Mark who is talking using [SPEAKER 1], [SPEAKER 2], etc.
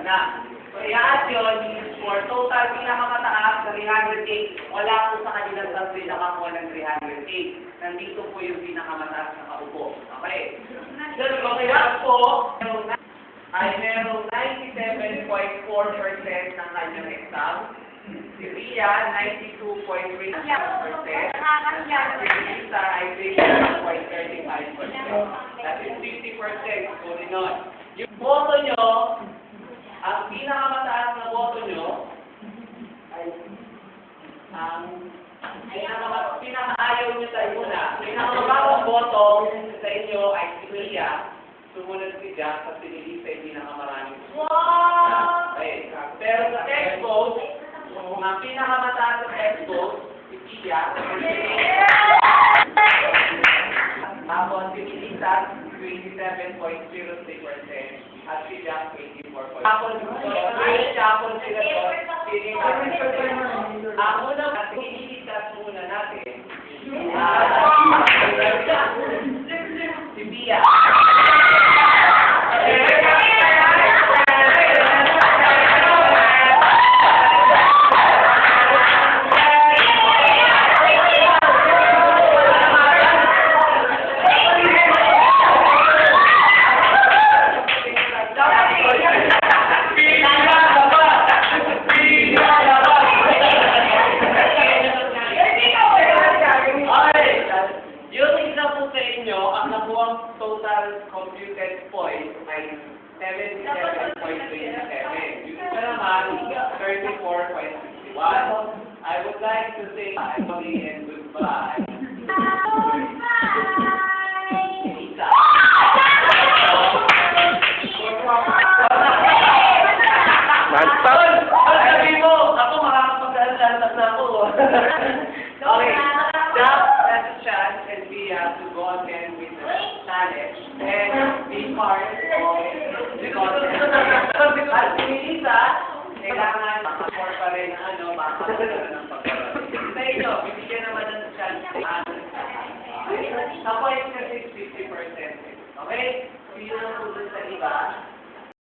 [SPEAKER 1] muna. So, i-add yun, yung score. Total, pinakamataas na 308. Wala po sa kanilang tatlo nakakuha ng 308. Nandito po yung pinakamataas na kaupo. Okay? So, kaya po, ay merong 97.4% ng kanyang exam. Si Ria, 92.3%. Si Lisa ay 3.35%. That is 50%. So, nun. Yung boto nyo, ang pinakamataas na boto nyo, ay ang pinakaayaw nyo sa una. Pinakamababang boto sa inyo ay si Ria. Sumunod si Jack at si Lisa ay pinakamaraming. Okay. Pero sa text vote, ang pinakamataas sa text vote, si Tia, tapos si Lisa, 27.03%, at si Jack, 84.4%. Tapos sila to, ang unang i-discuss muna natin, si Pia. Total computed points ay 77.27. Yung isa naman, 34.61. I would like to say bye and goodbye. Lisa. Sabi mo, ako makakapag-alantas na ako. Okay. That's a chance and we have to go again with the challenge and be part of the contest. At si Lisa, kailangan makafor pa rin ang makakasala ng pagkaroon. Sa inyo, bibigyan naman ng chance. Ako ay kasi 50%. Okay? Sino po dun sa iba?